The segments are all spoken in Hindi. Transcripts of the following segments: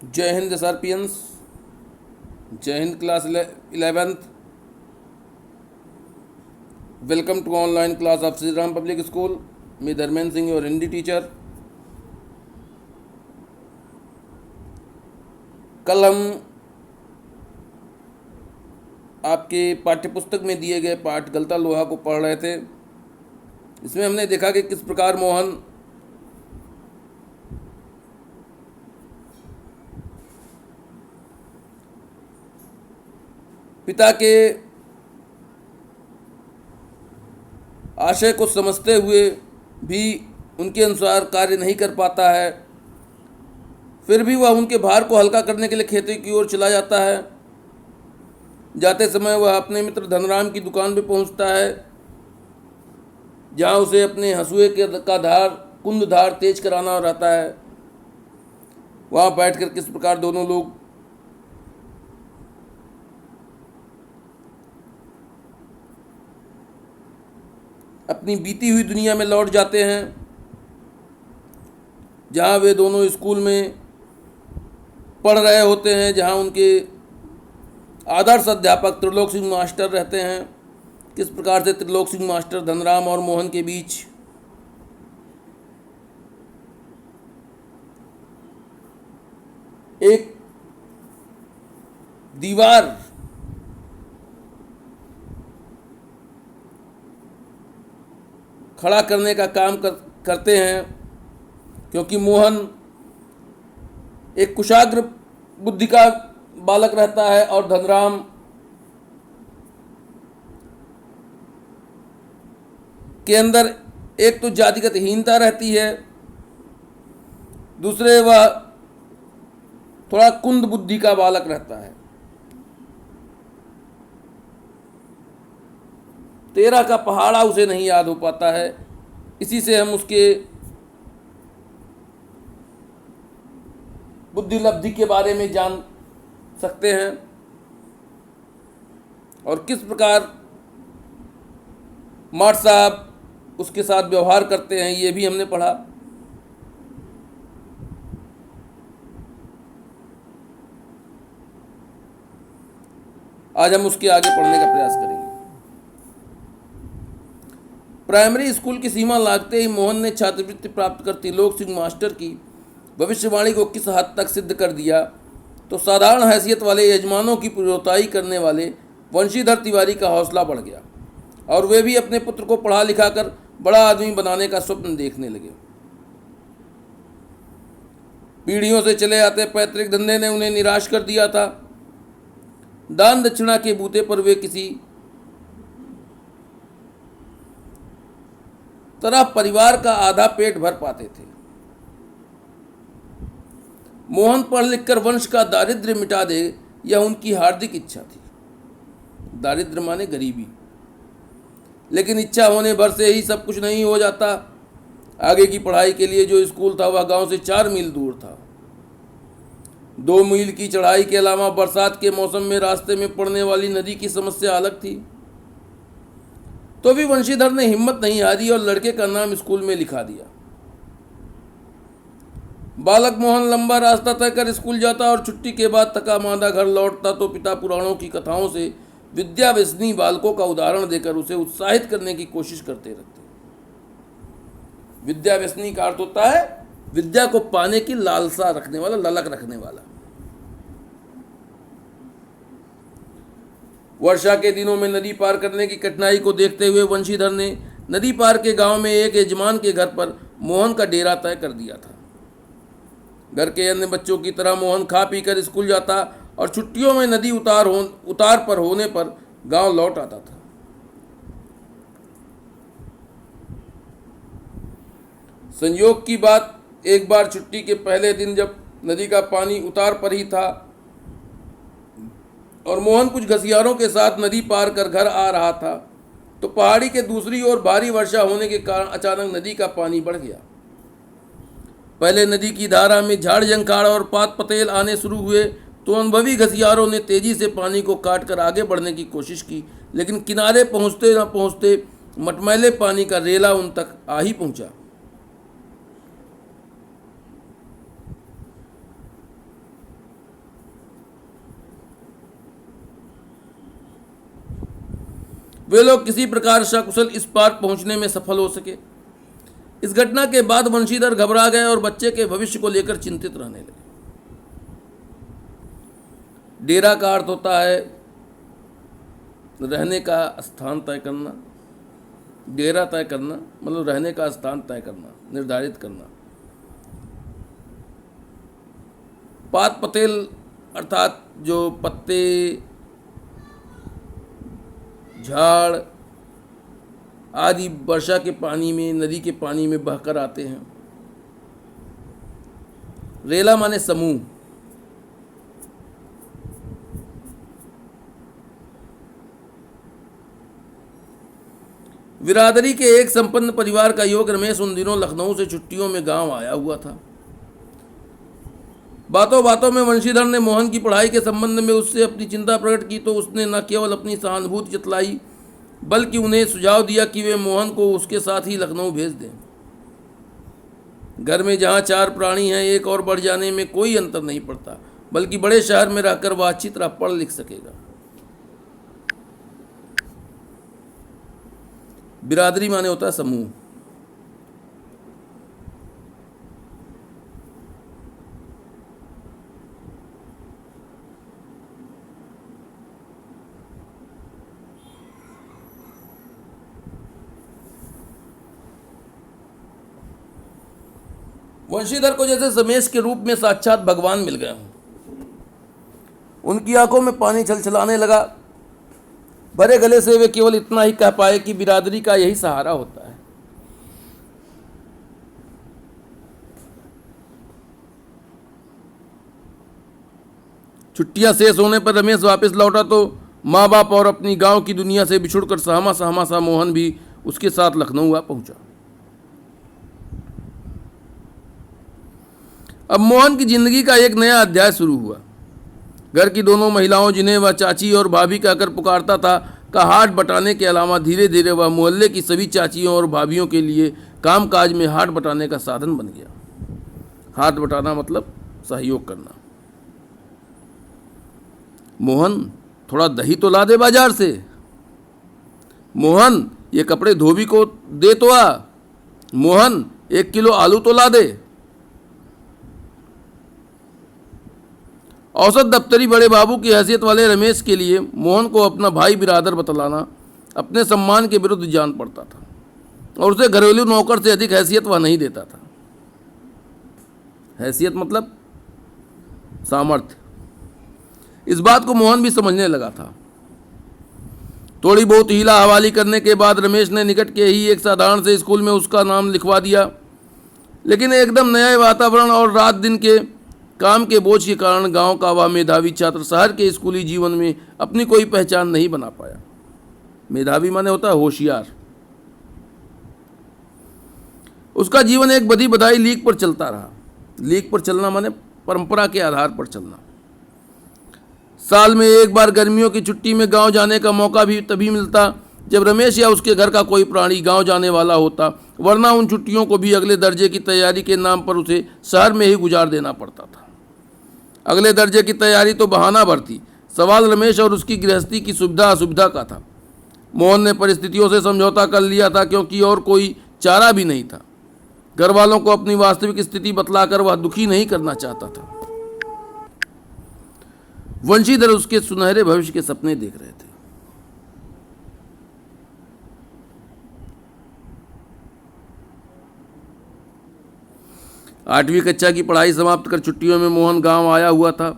जय Hind SRPians. Jai Hind class 11th। Welcome to online class of Shri Ram public school. मैं धर्मेंद्र सिंह, योर हिंदी टीचर। कल हम आपके पाठ्यपुस्तक में दिए गए पाठ गलता लोहा को पढ़ रहे थे। इसमें हमने देखा कि किस प्रकार मोहन पिता के आशय को समझते हुए भी उनके अनुसार कार्य नहीं कर पाता है। फिर भी वह उनके भार को हल्का करने के लिए खेती की ओर चला जाता है। जाते समय वह अपने मित्र धनराम की दुकान पर पहुंचता है, जहां उसे अपने हंसुए का धार कुंद धार तेज कराना रहता है। वहां बैठकर किस प्रकार दोनों लोग अपनी बीती हुई दुनिया में लौट जाते हैं, जहां वे दोनों स्कूल में पढ़ रहे होते हैं, जहां उनके आदर्श अध्यापक त्रिलोक सिंह मास्टर रहते हैं। किस प्रकार से त्रिलोक सिंह मास्टर धनराम और मोहन के बीच एक दीवार खड़ा करने का काम करते हैं, क्योंकि मोहन एक कुशाग्र बुद्धि का बालक रहता है और धनराम के अंदर एक तो जातिगत हीनता रहती है, दूसरे वह थोड़ा कुंद बुद्धि का बालक रहता है। 13 का पहाड़ा उसे नहीं याद हो पाता है। इसी से हम उसके बुद्धि लब्धि के बारे में जान सकते हैं और किस प्रकार माठ साहब उसके साथ व्यवहार करते हैं, ये भी हमने पढ़ा। आज हम उसके आगे पढ़ने का प्रयास करेंगे। प्राइमरी स्कूल की सीमा लागते ही मोहन ने छात्रवृत्ति प्राप्त कर त्रिलोक सिंह मास्टर की भविष्यवाणी को किस हद तक सिद्ध कर दिया, तो साधारण हैसियत वाले यजमानों की पुरोताई करने वाले वंशीधर तिवारी का हौसला बढ़ गया और वे भी अपने पुत्र को पढ़ा लिखा कर बड़ा आदमी बनाने का स्वप्न देखने लगे। पीढ़ियों से चले आते पैतृक धंधे ने उन्हें निराश कर दिया था। दान दक्षिणा के बूते पर वे किसी तरह परिवार का आधा पेट भर पाते थे। मोहन पढ़ लिखकर वंश का दारिद्र्य मिटा दे, यह उनकी हार्दिक इच्छा थी। दारिद्र्य माने गरीबी, लेकिन इच्छा होने भर से ही सब कुछ नहीं हो जाता। आगे की पढ़ाई के लिए जो स्कूल था वह गांव से 4 मील दूर था। 2 मील की चढ़ाई के अलावा बरसात के मौसम में रास्ते में पड़ने वाली नदी की समस्या अलग थी। तो भी वंशीधर ने हिम्मत नहीं हारी और लड़के का नाम स्कूल में लिखा दिया। बालक मोहन लंबा रास्ता तय कर स्कूल जाता और छुट्टी के बाद थका मांदा घर लौटता तो पिता पुराणों की कथाओं से विद्या व्यसनी बालकों का उदाहरण देकर उसे उत्साहित करने की कोशिश करते रहते। विद्या व्यसनी का अर्थ होता है विद्या को पाने की लालसा रखने वाला, ललक रखने वाला। वर्षा के दिनों में नदी पार करने की कठिनाई को देखते हुए वंशीधर ने नदी पार के गांव में एक यजमान के घर पर मोहन का डेरा तय कर दिया था। घर के अन्य बच्चों की तरह मोहन खा पी कर स्कूल जाता और छुट्टियों में नदी उतार पर होने पर गांव लौट आता था। संयोग की बात, एक बार छुट्टी के पहले दिन जब नदी का पानी उतार पर ही था और मोहन कुछ घसियारों के साथ नदी पार कर घर आ रहा था, तो पहाड़ी के दूसरी ओर भारी वर्षा होने के कारण अचानक नदी का पानी बढ़ गया। पहले नदी की धारा में झाड़ जंखाड़ और पात पतेल आने शुरू हुए तो अनुभवी घसियारों ने तेजी से पानी को काट कर आगे बढ़ने की कोशिश की, लेकिन किनारे पहुंचते न पहुंचते मटमैले पानी का रेला उन तक आ ही पहुंचा। वे लोग किसी प्रकार सकुशल इस पार पहुंचने में सफल हो सके। इस घटना के बाद वंशीधर घबरा गए और बच्चे के भविष्य को लेकर चिंतित रहने लगे। डेरा का अर्थ होता है रहने का स्थान तय करना। डेरा तय करना मतलब रहने का स्थान तय करना, निर्धारित करना। पात पतेल अर्थात जो पत्ते, झाड़ आदि वर्षा के पानी में, नदी के पानी में बहकर आते हैं। रेला माने समूह। बिरादरी के एक संपन्न परिवार का युवक रमेश उन दिनों लखनऊ से छुट्टियों में गांव आया हुआ था। बातों बातों में वंशीधर ने मोहन की पढ़ाई के संबंध में उससे अपनी चिंता प्रकट की तो उसने न केवल अपनी सहानुभूति जतलाई बल्कि उन्हें सुझाव दिया कि वे मोहन को उसके साथ ही लखनऊ भेज दें। घर में जहाँ 4 प्राणी हैं, एक और बढ़ जाने में कोई अंतर नहीं पड़ता, बल्कि बड़े शहर में रहकर वह अच्छी तरह पढ़ लिख सकेगा। बिरादरी माने होता है समूह। वंशीधर को जैसे रमेश के रूप में साक्षात भगवान मिल गए हों। उनकी आंखों में पानी छलछलाने लगा। भरे गले से वे केवल इतना ही कह पाए कि बिरादरी का यही सहारा होता है। छुट्टियां शेष होने पर रमेश वापस लौटा तो माँ बाप और अपनी गांव की दुनिया से बिछुड़कर सहमा सहमा सा मोहन भी उसके साथ लखनऊ आ पहुंचा। अब मोहन की जिंदगी का एक नया अध्याय शुरू हुआ। घर की दोनों महिलाओं, जिन्हें वह चाची और भाभी कहकर पुकारता था, का हाथ बटाने के अलावा धीरे धीरे वह मोहल्ले की सभी चाचियों और भाभियों के लिए कामकाज में हाथ बटाने का साधन बन गया। हाथ बटाना मतलब सहयोग करना। मोहन, थोड़ा दही तो ला दे बाजार से। मोहन, ये कपड़े धोबी को दे तो आ। मोहन, 1 किलो आलू तो ला दे। औसत दफ्तरी बड़े बाबू की हैसियत वाले रमेश के लिए मोहन को अपना भाई बिरादर बतलाना अपने सम्मान के विरुद्ध जान पड़ता था और उसे घरेलू नौकर से अधिक हैसियत वह नहीं देता था। हैसियत मतलब सामर्थ्य। इस बात को मोहन भी समझने लगा था। थोड़ी बहुत हीला हवाली करने के बाद रमेश ने निकट के ही एक साधारण से स्कूल में उसका नाम लिखवा दिया। लेकिन एकदम नया वातावरण और रात दिन के काम के बोझ के कारण गांव का वह मेधावी छात्र शहर के स्कूली जीवन में अपनी कोई पहचान नहीं बना पाया। मेधावी माने होता है होशियार। उसका जीवन एक बधी बधाई लीक पर चलता रहा। लीक पर चलना माने परंपरा के आधार पर चलना। साल में एक बार गर्मियों की छुट्टी में गांव जाने का मौका भी तभी मिलता जब रमेश या उसके घर का कोई प्राणी गांव जाने वाला होता, वरना उन छुट्टियों को भी अगले दर्जे की तैयारी के नाम पर उसे शहर में ही गुजार देना पड़ता था। अगले दर्जे की तैयारी तो बहाना भर थी। सवाल रमेश और उसकी गृहस्थी की सुविधा असुविधा का था। मोहन ने परिस्थितियों से समझौता कर लिया था क्योंकि और कोई चारा भी नहीं था। घर वालों को अपनी वास्तविक स्थिति बतलाकर वह दुखी नहीं करना चाहता था। वंशीधर उसके सुनहरे भविष्य के सपने देख रहे थे। आठवीं कक्षा की पढ़ाई समाप्त कर छुट्टियों में मोहन गांव आया हुआ था।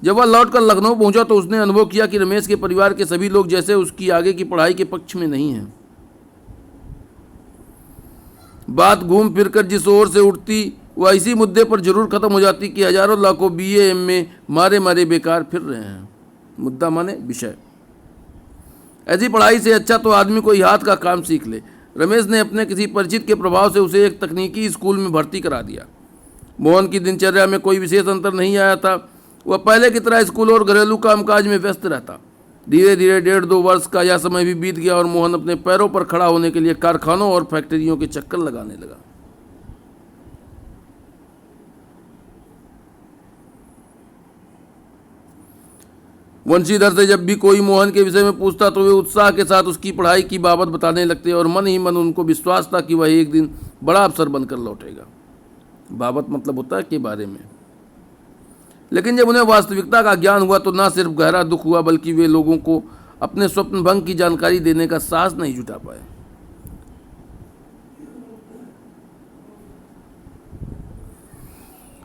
जब वह लौटकर लखनऊ पहुंचा तो उसने अनुभव किया कि रमेश के परिवार के सभी लोग जैसे उसकी आगे की पढ़ाई के पक्ष में नहीं हैं। बात घूम फिरकर जिस ओर से उठती वह इसी मुद्दे पर जरूर खत्म हो जाती कि हजारों लाखों बीए एमए मारे मारे बेकार फिर रहे हैं। मुद्दा माने विषय। ऐसी पढ़ाई से अच्छा तो आदमी कोई हाथ का काम सीख ले। रमेश ने अपने किसी परिचित के प्रभाव से उसे एक तकनीकी स्कूल में भर्ती करा दिया। मोहन की दिनचर्या में कोई विशेष अंतर नहीं आया था। वह पहले की तरह स्कूल और घरेलू कामकाज में व्यस्त रहता। धीरे धीरे 1.5-2 वर्ष का यह समय भी बीत गया और मोहन अपने पैरों पर खड़ा होने के लिए कारखानों और फैक्ट्रियों के चक्कर लगाने लगा। वंशीधर से जब भी कोई मोहन के विषय में पूछता तो वे उत्साह के साथ उसकी पढ़ाई की बाबत बताने लगते और मन ही मन उनको विश्वास था कि वह एक दिन बड़ा अफसर बनकर लौटेगा। बाबत मतलब होता है के बारे में। लेकिन जब उन्हें वास्तविकता का ज्ञान हुआ तो न सिर्फ गहरा दुख हुआ बल्कि वे लोगों को अपने स्वप्न भंग की जानकारी देने का साहस नहीं जुटा पाए।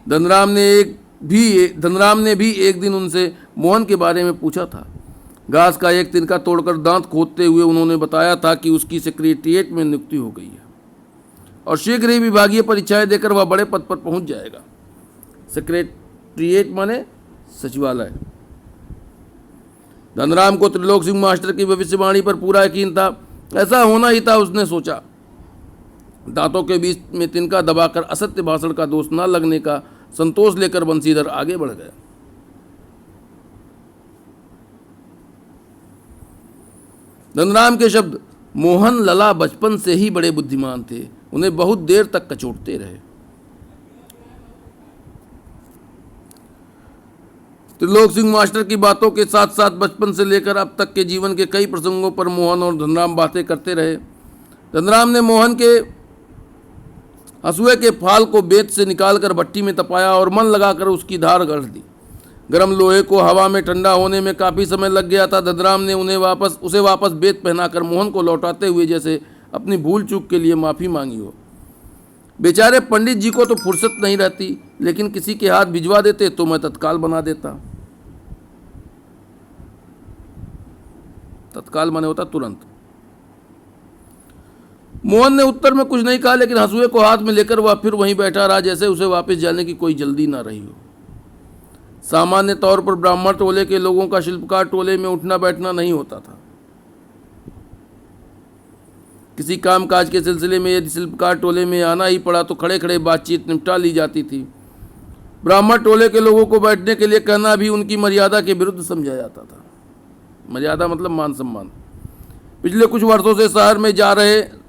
धनराम ने भी एक दिन उनसे मोहन के बारे में पूछा था। घास का एक तिनका तोड़कर दांत खोदते हुए उन्होंने बताया था कि उसकी सेक्रेटरिएट में नियुक्ति हो गई है और शीघ्र ही विभागीय परीक्षाएं देकर वह बड़े पद पर पहुंच जाएगा। सेक्रेटरिएट माने सचिवालय। धनराम को त्रिलोक सिंह मास्टर की भविष्यवाणी पर पूरा यकीन था। ऐसा होना ही था, उसने सोचा। दांतों के बीच में तिनका दबाकर असत्य भाषण का दोष न लगने का संतोष लेकर बंशीधर आगे बढ़ गया। धनराम के शब्द मोहन लला बचपन से ही बड़े बुद्धिमान थे, उन्हें बहुत देर तक कचोटते रहे। त्रिलोक सिंह मास्टर की बातों के साथ साथ बचपन से लेकर अब तक के जीवन के कई प्रसंगों पर मोहन और धनराम बातें करते रहे। धनराम ने मोहन के हंसुए के फाल को बेत से निकालकर भट्टी में तपाया और मन लगाकर उसकी धार गढ़ दी। गर्म लोहे को हवा में ठंडा होने में काफ़ी समय लग गया था। धनराम ने उसे वापस बेत पहनाकर मोहन को लौटाते हुए जैसे अपनी भूल चूक के लिए माफ़ी मांगी हो। बेचारे पंडित जी को तो फुर्सत नहीं रहती, लेकिन किसी के हाथ भिजवा देते तो मैं तत्काल बना देता। तत्काल माने होता तुरंत। मोहन ने उत्तर में कुछ नहीं कहा, लेकिन हंसुए को हाथ में लेकर वह फिर वहीं बैठा रहा जैसे उसे वापस जाने की कोई जल्दी ना रही हो। सामान्य तौर पर ब्राह्मण टोले के लोगों का शिल्पकार टोले में उठना बैठना नहीं होता था। किसी कामकाज के सिलसिले में यदि शिल्पकार टोले में आना ही पड़ा तो खड़े खड़े बातचीत निपटा ली जाती थी। ब्राह्मण टोले के लोगों को बैठने के लिए कहना भी उनकी मर्यादा के विरुद्ध समझा जाता था। मर्यादा मतलब मान सम्मान। पिछले कुछ वर्षों से शहर में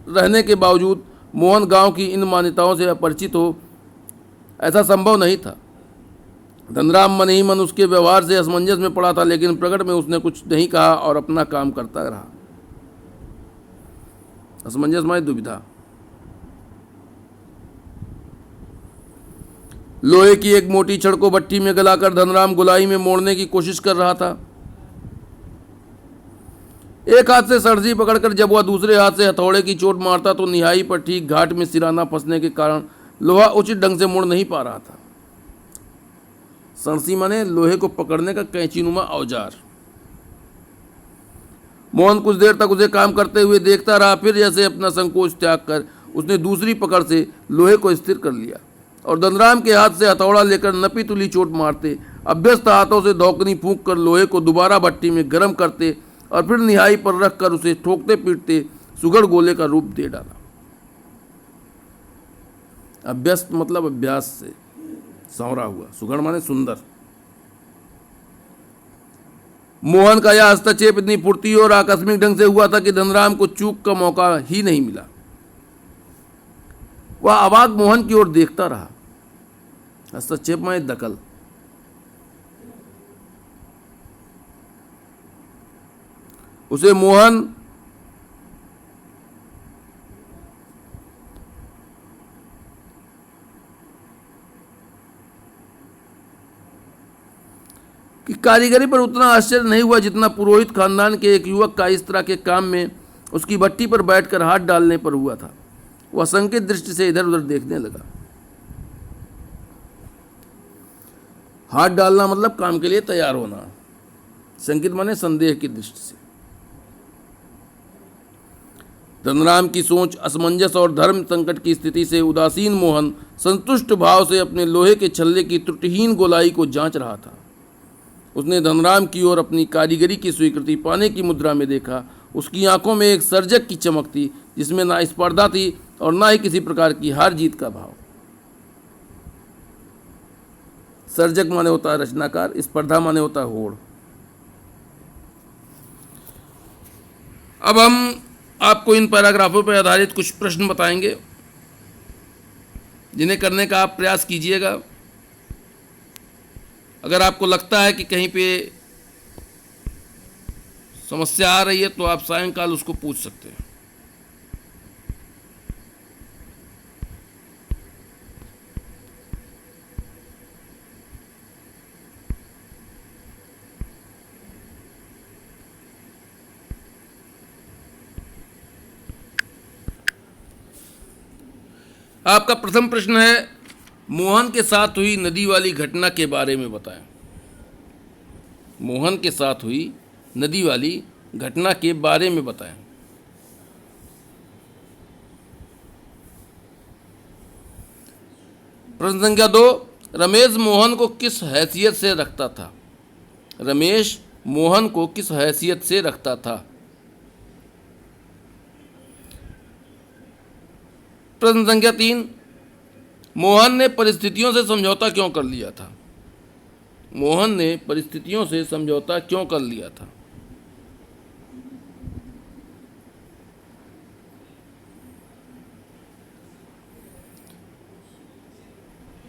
रहने के बावजूद मोहन गांव की इन मान्यताओं से अपरिचित हो, ऐसा संभव नहीं था। धनराम मन ही मन उसके व्यवहार से असमंजस में पड़ा था, लेकिन प्रकट में उसने कुछ नहीं कहा और अपना काम करता रहा। असमंजस माने दुविधा। लोहे की एक मोटी छड़ को भट्टी में गलाकर धनराम गुलाई में मोड़ने की कोशिश कर रहा था। एक हाथ से सड़सी पकड़कर जब वह दूसरे हाथ से हथौड़े की चोट मारता तो निहाई पर ठीक घाट में सिराना फंसने के कारण लोहा उचित ढंग से मुड़ नहीं पा रहा था। सड़सी माने लोहे को पकड़ने का कैंचीनुमा औजार। मोहन कुछ देर तक उसे काम करते हुए देखता रहा, फिर जैसे अपना संकोच त्याग कर उसने दूसरी पकड़ से लोहे को स्थिर कर लिया और धनराम के हाथ से हथौड़ा लेकर नपी तुली चोट मारते, अभ्यस्त हाथों से धौकनी फूंक कर लोहे को दोबारा भट्टी में गर्म करते और फिर निहाई पर रखकर उसे ठोकते पीटते सुगढ़ गोले का रूप दे डाला। अभ्यस्त मतलब अभ्यास से संवरा हुआ, सुगढ़ माने सुंदर। मोहन का यह हस्तक्षेप इतनी फुर्ती और आकस्मिक ढंग से हुआ था कि धनराम को चूक का मौका ही नहीं मिला। वह अवाक मोहन की ओर देखता रहा। हस्तक्षेप माने दखल। उसे मोहन की कारीगरी पर उतना आश्चर्य नहीं हुआ जितना पुरोहित खानदान के एक युवक का इस तरह के काम में उसकी भट्टी पर बैठकर हाथ डालने पर हुआ था। वह संकित दृष्टि से इधर उधर देखने लगा। हाथ डालना मतलब काम के लिए तैयार होना। संकित माने संदेह की दृष्टि से। धनराम की सोच असमंजस और धर्म संकट की स्थिति से उदासीन मोहन संतुष्ट भाव से अपने लोहे के छल्ले की त्रुटिहीन गोलाई को जांच रहा था। उसने धनराम की ओर अपनी कारीगरी की स्वीकृति पाने की मुद्रा में देखा। उसकी आंखों में एक सर्जक की चमक थी, जिसमें ना स्पर्धा थी और ना ही किसी प्रकार की हार जीत का भाव। सर्जक माने होता है रचनाकार, स्पर्धा माने होता है होड़। अब हम आपको इन पैराग्राफों पर आधारित कुछ प्रश्न बताएंगे, जिन्हें करने का आप प्रयास कीजिएगा। अगर आपको लगता है कि कहीं पे समस्या आ रही है तो आप सायंकाल उसको पूछ सकते हैं। आपका प्रथम प्रश्न है, मोहन के साथ हुई नदी वाली घटना के बारे में बताएं। मोहन के साथ हुई नदी वाली घटना के बारे में बताएं। प्रश्न संख्या 2, रमेश मोहन को किस हैसियत से रखता था? रमेश मोहन को किस हैसियत से रखता था? प्रश्न संख्या 3, मोहन ने परिस्थितियों से समझौता क्यों कर लिया था? मोहन ने परिस्थितियों से समझौता क्यों कर लिया था?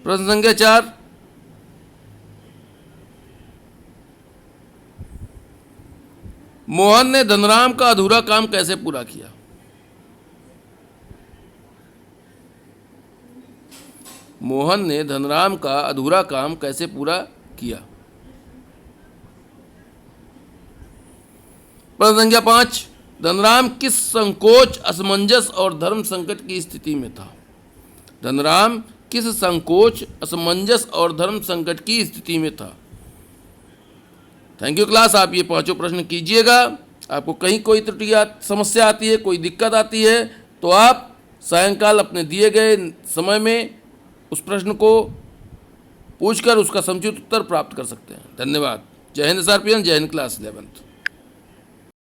प्रश्न संख्या 4, मोहन ने धनराम का अधूरा काम कैसे पूरा किया? मोहन ने धनराम का अधूरा काम कैसे पूरा किया? प्रश्न संख्या 5, धनराम किस संकोच, असमंजस और धर्म संकट की स्थिति में था? धनराम किस संकोच, असमंजस और धर्म संकट की स्थिति में था? Thank you class. आप ये पांचों प्रश्न कीजिएगा। आपको कहीं कोई त्रुटि समस्या आती है, कोई दिक्कत आती है, तो आप सायंकाल अपने दिए गए समय में उस प्रश्न को पूछकर उसका समुचित उत्तर प्राप्त कर सकते हैं। धन्यवाद। जय हिंद SRPN, जय हिंद क्लास 11।